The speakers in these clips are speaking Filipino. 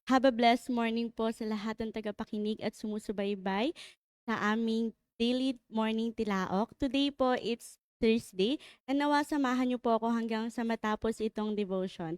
Have a blessed morning po sa lahat ng tagapakinig at sumusubaybay sa aming daily morning tilaok. Today po, it's Thursday, and nawa samahan niyo po ako hanggang sa matapos itong devotion.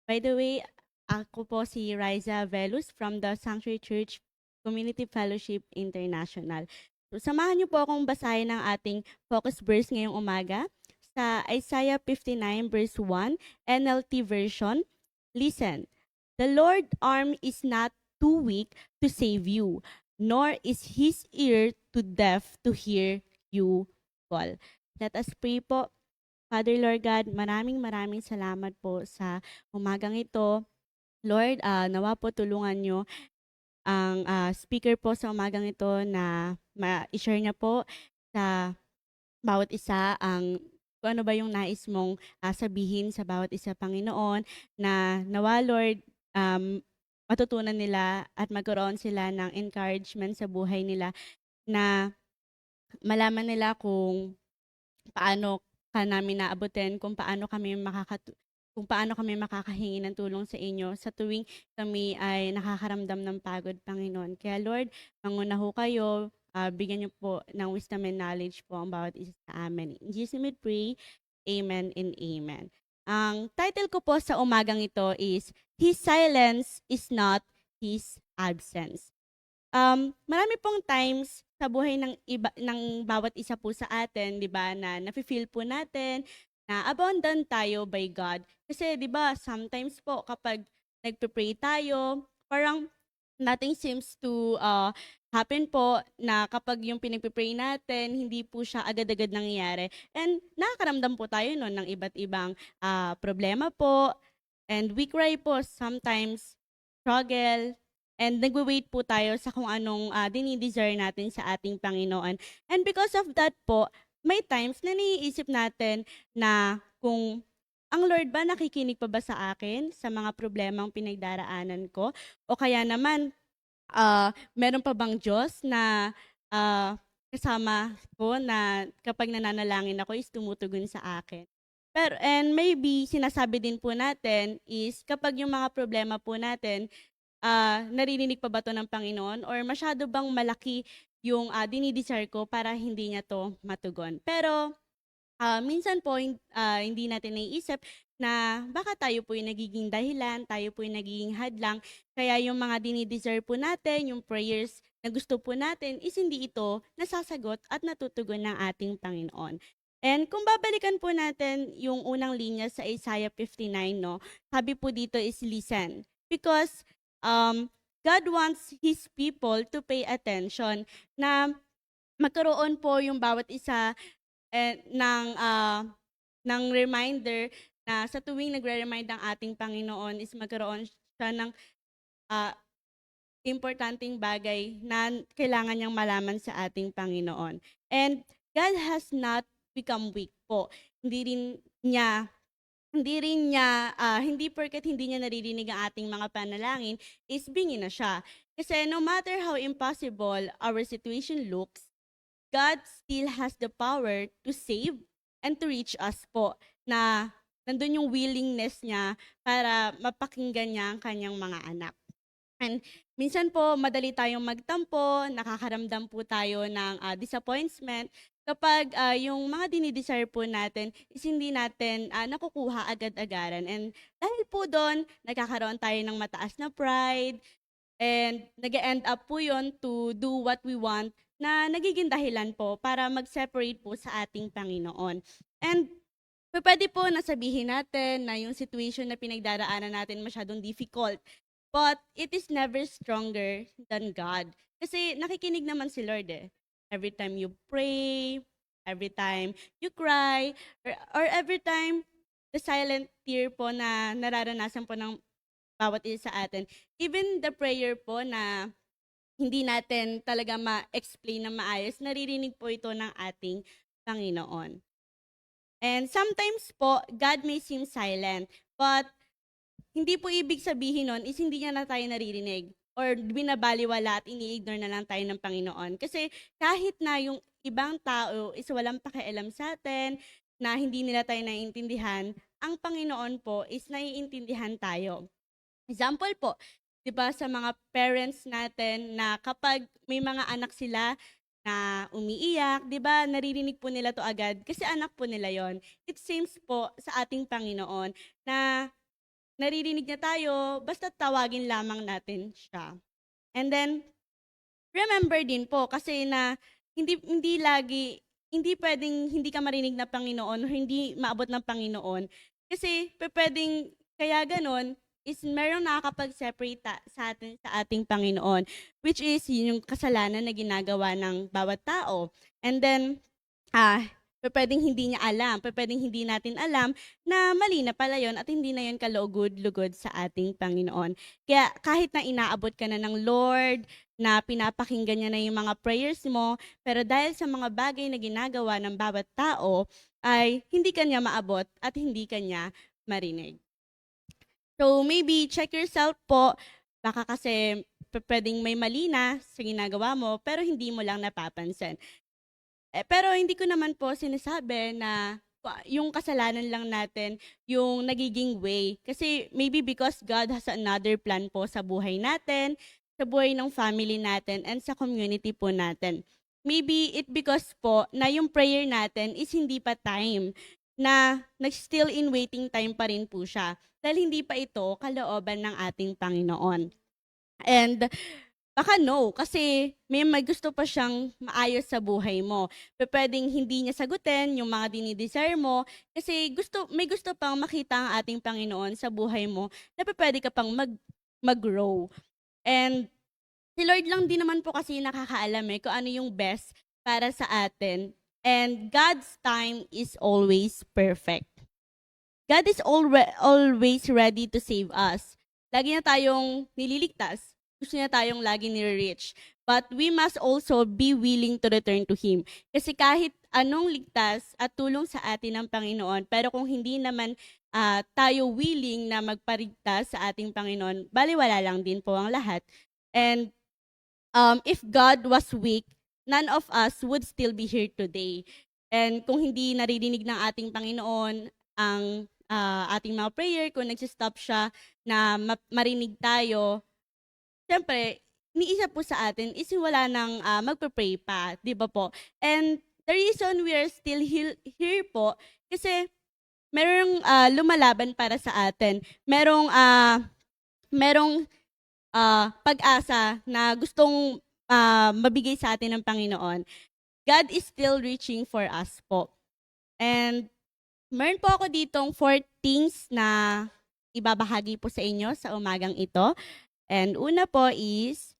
By the way, ako po si Riza Velus from the Sanctuary Church Community Fellowship International. So, samahan niyo po akong basahin ang ating focus verse ngayong umaga sa Isaiah 59 verse 1, NLT version. Listen, the Lord's arm is not too weak to save you, nor is his ear too deaf to hear you call. Let us pray po. Father Lord God, maraming maraming salamat po sa umagang ito. Lord, nawa po tulungan nyo ang speaker po sa umagang ito na ma-share niya po sa bawat isa ang kung ano ba yung nais mong sabihin sa bawat isa, Panginoon, na nawa, Lord, matutunan nila at magkaroon sila ng encouragement sa buhay nila na malaman nila kung paano ka namin naabutin, kung paano kami makakahingi ng tulong sa inyo sa tuwing kami ay nakakaramdam ng pagod, Panginoon. Kaya Lord, manguna ho kayo, bigyan niyo po ng wisdom and knowledge po ang bawat isa sa amin. In Jesus' name we pray, Amen and Amen. Ang title ko po sa umagang ito is, His Silence is Not His Absence. Marami pong times sa buhay ng bawat isa po sa atin, 'di ba, na nafi-feel po natin na abandoned tayo by God. Kasi 'di ba, sometimes po kapag nagpe-pray tayo, parang nothing seems to happen po na kapag yung pinagpe-pray natin, hindi po siya agad-agad nangyayari. And nakakaramdam po tayo noon ng iba't ibang problema po. And we cry po sometimes, struggle, and nagwe-wait po tayo sa kung anong dinidesire natin sa ating Panginoon. And because of that po, may times na naiisip natin na kung ang Lord ba nakikinig pa ba sa akin sa mga problemang pinagdaraanan ko? O kaya naman, meron pa bang Diyos na kasama ko na kapag nananalangin ako is tumutugon sa akin? Pero and maybe sinasabi din po natin is kapag yung mga problema po natin, naririnig pa ba 'to ng Panginoon or masyado bang malaki yung dinidesire ko para hindi niya 'to matugon. Pero minsan po hindi natin naiisip na baka tayo po yung nagiging dahilan, tayo po yung nagiging hadlang, kaya yung mga dinidesire po natin, yung prayers na gusto po natin is hindi ito nasasagot at natutugon ng ating Panginoon. And kung babalikan po natin yung unang linya sa Isaiah 59, no, sabi po dito is listen. Because God wants His people to pay attention na magkaroon po yung bawat isa ng reminder na sa tuwing nagre-remind ang ating Panginoon is magkaroon siya ng ah, importanteng bagay na kailangan niyang malaman sa ating Panginoon. And God has not become weak po. Hindi porket hindi niya naririnig ang ating mga panalangin, is bingi na siya. Kasi no matter how impossible our situation looks, God still has the power to save and to reach us po, na nandun yung willingness niya para mapakinggan niya ang kanyang mga anak. And minsan po, madali tayong magtampo, nakakaramdam po tayo ng disappointment kapag yung mga dinidesire po natin is hindi natin nakukuha agad-agaran. And dahil po doon, nagkakaroon tayo ng mataas na pride, and nag-end up po yon to do what we want na nagiging dahilan po para mag-separate po sa ating Panginoon. And pwede po nasabihin natin na yung situation na pinagdaraanan natin masyadong difficult. But it is never stronger than God. Kasi nakikinig naman si Lord eh. Every time you pray, every time you cry, or every time the silent tear po na nararanasan po ng bawat isa sa atin. Even the prayer po na hindi natin talaga ma-explain na maayos, naririnig po ito ng ating Panginoon. And sometimes po, God may seem silent, but hindi po ibig sabihin nun is hindi niya na tayo naririnig or binabaliwala at ini-ignore na lang tayo ng Panginoon. Kasi kahit na yung ibang tao is walang pakialam sa atin, na hindi nila tayo naiintindihan, ang Panginoon po is naiintindihan tayo. Example po, 'di ba, sa mga parents natin na kapag may mga anak sila na umiiyak, 'di ba, naririnig po nila 'to agad kasi anak po nila 'yon. It seems po sa ating Panginoon na naririnig niya tayo basta't tawagin lamang natin siya. And then remember din po kasi na hindi hindi lagi hindi puwedeng hindi ka marinig ng Panginoon or hindi maabot ng Panginoon. Kasi pupuwedeng kaya gano'n is merong nakakapag-separate sa atin sa ating Panginoon, which is yun yung kasalanan na ginagawa ng bawat tao. And then, pupuwedeng hindi niya alam, pupuwedeng hindi natin alam na mali na pala yun at hindi na yun kalugod-lugod sa ating Panginoon. Kaya kahit na inaabot ka na ng Lord, na pinapakinggan niya na yung mga prayers mo, pero dahil sa mga bagay na ginagawa ng bawat tao, ay hindi ka niya maabot at hindi ka niya marinig. So maybe check yourself po, baka kasi puwedeng may mali na sa ginagawa mo, pero hindi mo lang napapansin. Pero hindi ko naman po sinasabi na yung kasalanan lang natin yung nagiging way. Kasi maybe because God has another plan po sa buhay natin, sa buhay ng family natin, and sa community po natin. Maybe it because po na yung prayer natin is hindi pa time, na still in waiting time pa rin po siya. Dahil hindi pa ito kalooban ng ating Panginoon. And baka no, kasi may gusto pa siyang maayos sa buhay mo. Pupuwedeng hindi niya sagutin yung mga dinidesire mo kasi may gusto pang makita ang ating Panginoon sa buhay mo na pupuwede ka pang mag-grow. And si Lord lang din naman po kasi nakakaalam, kung ano yung best para sa atin. And God's time is always perfect. God is always ready to save us. Lagi niya tayong nililigtas. Gusto niya tayong lagi nire-reach. But we must also be willing to return to Him. Kasi kahit anong ligtas at tulong sa atin ng Panginoon, pero kung hindi naman tayo willing na magparigtas sa ating Panginoon, baliwala lang din po ang lahat. And if God was weak, none of us would still be here today. And kung hindi naririnig ng ating Panginoon ang ating mga prayer, kung nagsistop siya na marinig tayo, siyempre, iniisip po sa atin is wala nang magpe-pray pa, 'di ba po? And the reason we are still here po, kasi merong lumalaban para sa atin. Merong pag-asa na gustong mabigay sa atin ng Panginoon. God is still reaching for us po. And meron po ako ditong 4 things na ibabahagi po sa inyo sa umagang ito. And una po is,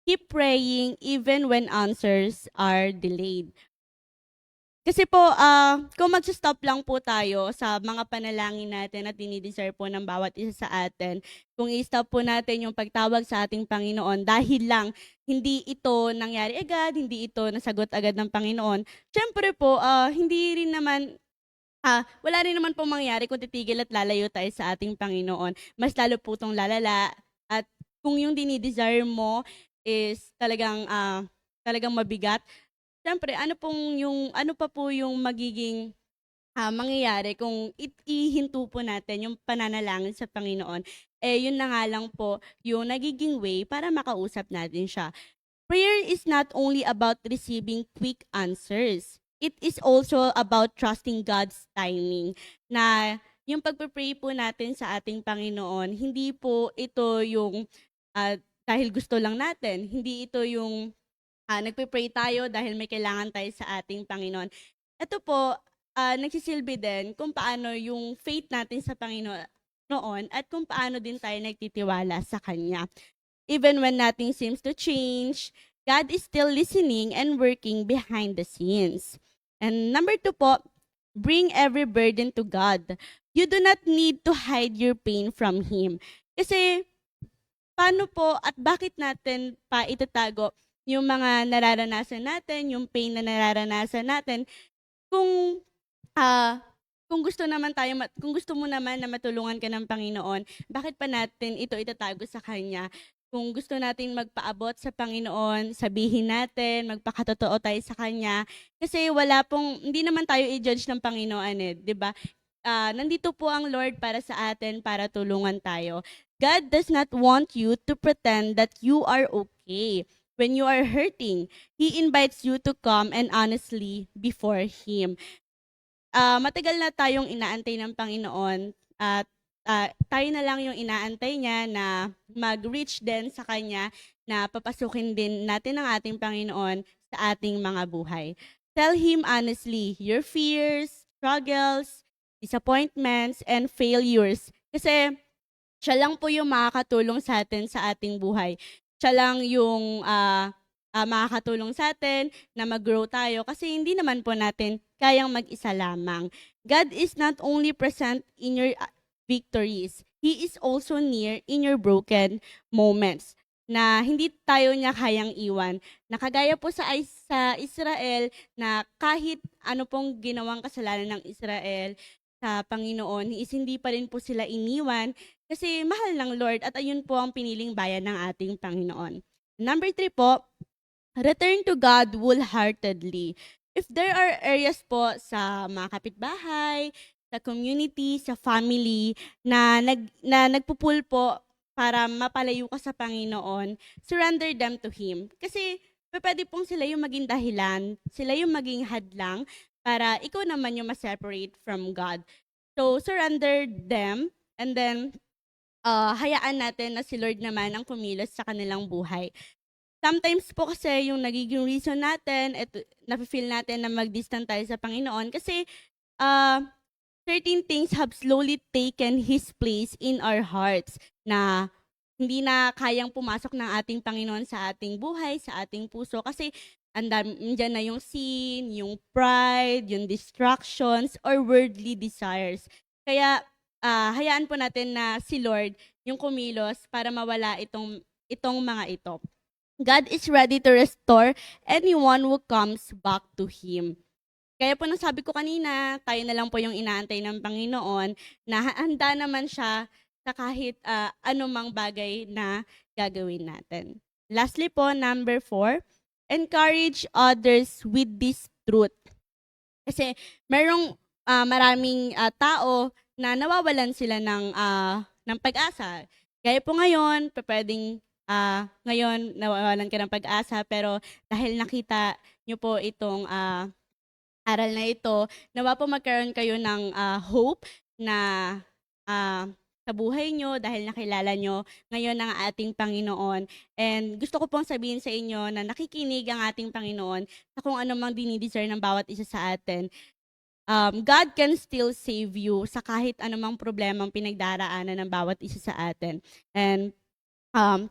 keep praying even when answers are delayed. Kasi po, kung magsa-stop lang po tayo sa mga panalangin natin at dinidesire po ng bawat isa sa atin, kung i-stop po natin yung pagtawag sa ating Panginoon dahil lang hindi ito nangyari agad, hindi ito nasagot agad ng Panginoon, syempre po, hindi rin naman wala rin naman pong mangyari kung titigil at lalayo tayo sa ating Panginoon. Mas lalo po itong lalala at kung yung dinidesire mo is talagang mabigat, siyempre ano pa po yung magiging mangyayari kung ihinto po natin yung pananalangin sa Panginoon, yun na nga lang po yung nagiging way para makausap natin siya. Prayer is not only about receiving quick answers. It is also about trusting God's timing. Na yung pagpe-pray po natin sa ating Panginoon, hindi po ito yung dahil gusto lang natin. Hindi ito yung nagpe-pray tayo dahil may kailangan tayo sa ating Panginoon. Ito po, nagsisilbi din kung paano yung faith natin sa Panginoon noon at kung paano din tayo nagtitiwala sa Kanya. Even when nothing seems to change, God is still listening and working behind the scenes. And number 2 po, bring every burden to God. You do not need to hide your pain from Him. Kasi paano po at bakit natin pa itatago yung mga nararanasan natin, yung pain na nararanasan natin, kung kung gusto mo naman na matulungan ka ng Panginoon, bakit pa natin ito itatago sa Kanya? Kung gusto nating magpaabot sa Panginoon, sabihin natin, magpakatotoo tayo sa Kanya. Kasi hindi naman tayo i-judge ng Panginoon 'di ba? Nandito po ang Lord para sa atin, para tulungan tayo. God does not want you to pretend that you are okay. When you are hurting, He invites you to come and honestly before Him. Matagal na tayong inaantay ng Panginoon at tayo na lang yung inaantay niya na mag-reach din sa Kanya na papasukin din natin ang ating Panginoon sa ating mga buhay. Tell Him honestly your fears, struggles, disappointments, and failures. Kasi siya lang po yung makakatulong sa atin sa ating buhay. Siya lang yung makakatulong sa atin na mag-grow tayo kasi hindi naman po natin kayang mag-isa lamang. God is not only present in your victories, He is also near in your broken moments na hindi tayo niya kayang iwan. Nakagaya po sa Israel na kahit ano pong ginawang kasalanan ng Israel sa Panginoon is hindi pa rin po sila iniwan kasi mahal ng Lord at ayun po ang piniling bayan ng ating Panginoon. Number 3 po, return to God wholeheartedly. If there are areas po sa mga kapitbahay, sa community, sa family na nagpupul po para mapalayo ka sa Panginoon, surrender them to Him. Kasi pwede pong sila yung maging dahilan, sila yung maging hadlang para ikaw naman yung ma-separate from God. So, surrender them and then hayaan natin na si Lord naman ang kumilos sa kanilang buhay. Sometimes po kasi yung nagiging reason natin, nafe-feel natin na mag-distant tayo sa Panginoon kasi uh, certain things have slowly taken His place in our hearts na hindi na kayang pumasok ng ating Panginoon sa ating buhay, sa ating puso kasi andyan na yung sin, yung pride, yung distractions, or worldly desires. Kaya hayaan po natin na si Lord yung kumilos para mawala itong mga ito. God is ready to restore anyone who comes back to Him. Kaya po nang sabi ko kanina, tayo na lang po yung inaantay ng Panginoon na handa naman siya sa kahit anumang bagay na gagawin natin. Lastly po, number 4, encourage others with this truth. Kasi merong maraming tao na nawawalan sila ng pag-asa. Kaya po ngayon, pwedeng ngayon nawawalan ka ng pag-asa pero dahil nakita nyo po itong aral na ito, nawa po magkaroon kayo ng hope na sa buhay nyo dahil nakilala nyo ngayon ang ating Panginoon. And gusto ko pong sabihin sa inyo na nakikinig ang ating Panginoon sa kung ano mang dinidesire ng bawat isa sa atin. God can still save you sa kahit anumang problemang pinagdaraanan ng bawat isa sa atin. And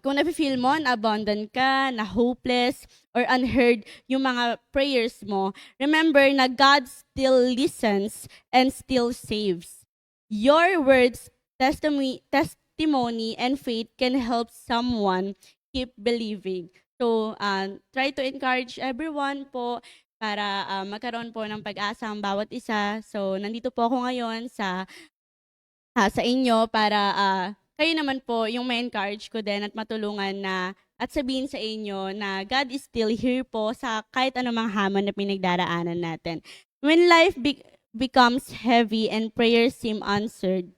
kung nafe-feel mo na abandon ka, na hopeless, or unheard yung mga prayers mo, remember na God still listens and still saves. Your words, testimony, and faith can help someone keep believing. So, try to encourage everyone po para magkaroon po ng pag-asa ang bawat isa. So, nandito po ako ngayon sa inyo para kayo naman po yung ma-encourage ko din at matulungan na at sabihin sa inyo na God is still here po sa kahit anumang hamon na pinagdaraanan natin. When life becomes heavy and prayers seem answered,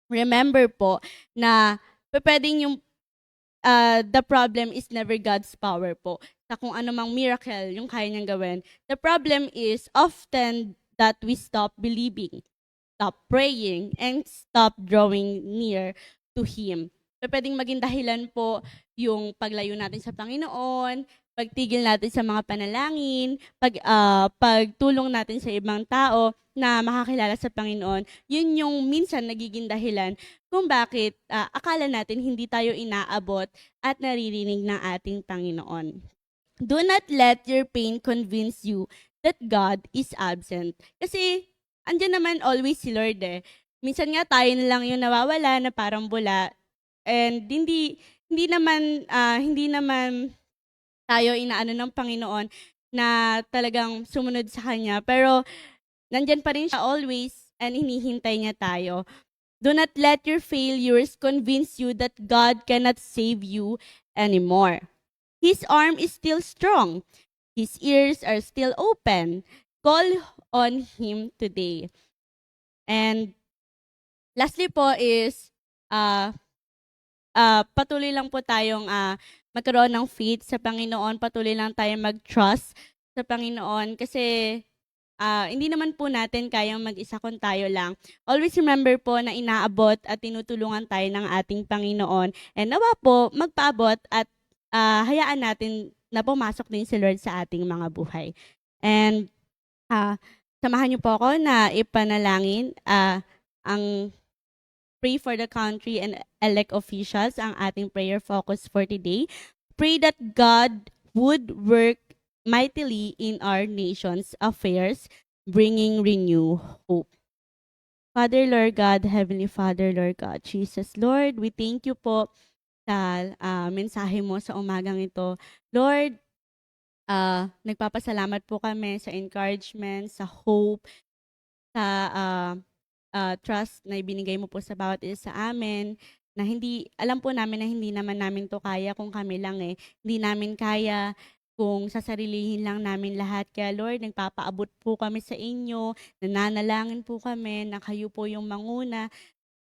remember po na pwedeng yung the problem is never God's power po sa kung anumang miracle yung kaya niyang gawin. The problem is often that we stop believing, stop praying, and stop drawing near to Him. So, pwedeng maging dahilan po yung paglayo natin sa Panginoon, pagtigil natin sa mga panalangin, pagtulong natin sa ibang tao na makakilala sa Panginoon. Yun yung minsan nagiging dahilan kung bakit akala natin hindi tayo inaabot at naririnig ng ating Panginoon. Do not let your pain convince you that God is absent. Kasi andyan naman always si Lord eh. Minsan nga tayo na lang yung nawawala na parang bula and hindi naman tayo inaano ng Panginoon na talagang sumunod sa Kanya. Pero nandyan pa rin siya always and hinihintay niya tayo. Do not let your failures convince you that God cannot save you anymore. His arm is still strong. His ears are still open. Call on Him today. And lastly po is, patuloy lang po tayong magkaroon ng faith sa Panginoon, patuloy lang tayong mag-trust sa Panginoon kasi hindi naman po natin kayang mag-isa kung tayo lang. Always remember po na inaabot at tinutulungan tayo ng ating Panginoon. And nawa po, magpaabot at hayaan natin na pumasok din si Lord sa ating mga buhay. And samahan niyo po ako na ipanalangin ang pray for the country and elect officials, ang ating prayer focus for today. Pray that God would work mightily in our nation's affairs, bringing renewed hope. Father, Lord God, Heavenly Father, Lord God, Jesus, Lord, we thank you po sa mensahe mo sa umagang ito. Lord, nagpapasalamat po kami sa encouragement, sa hope, sa trust na ibinigay mo po sa bawat isa sa amin, na alam po namin na hindi naman namin to kaya kung kami lang eh. Hindi namin kaya kung sasarilihin lang namin lahat. Kaya Lord, nagpapaabot po kami sa inyo, nananalangin po kami na kayo po yung manguna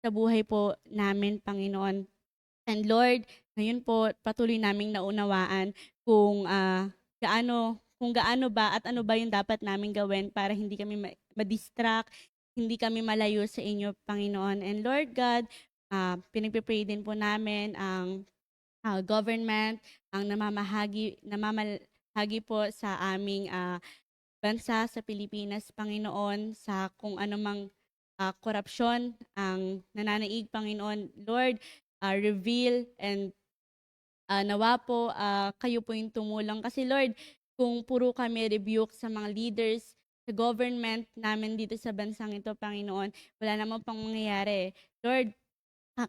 sa buhay po namin, Panginoon. And Lord, ngayon po patuloy naming naunawaan kung gaano ba at ano ba yung dapat naming gawin para hindi kami ma-distract, hindi kami malayo sa inyo, Panginoon. And Lord God, pinagpipray din po namin ang government, ang namamalhagi po sa aming bansa sa Pilipinas, Panginoon, sa kung anumang korupsyon ang nananaig, Panginoon. Lord, reveal and nawa po kayo po yung tumulong. Kasi Lord, kung puro kami rebuke sa mga leaders, sa government namin dito sa bansang ito, Panginoon, wala naman pang mangyayari. Lord,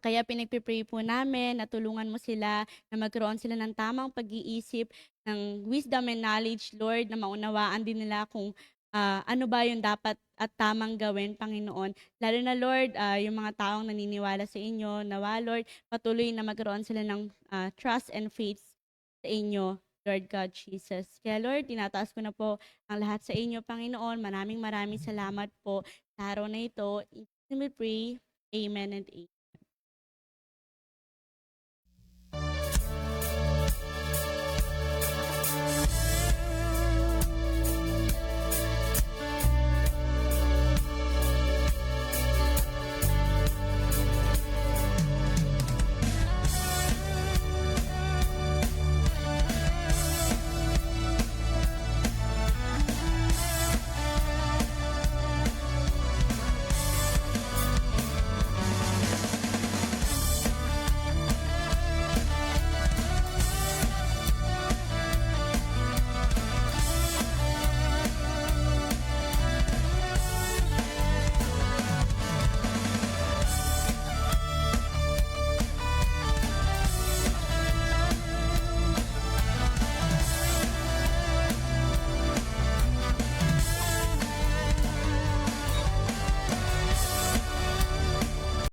kaya pinagpipray po namin na tulungan mo sila, na magkaroon sila ng tamang pag-iisip, ng wisdom and knowledge, Lord, na maunawaan din nila kung ano ba yung dapat at tamang gawin, Panginoon. Lalo na, Lord, yung mga taong naniniwala sa inyo, nawa, Lord, patuloy na magkaroon sila ng trust and faith sa inyo, Lord God Jesus. Kaya Lord, tinataas ko na po ang lahat sa inyo, Panginoon. Maraming salamat po sa araw na ito. In Jesus' name we pray. Amen and amen.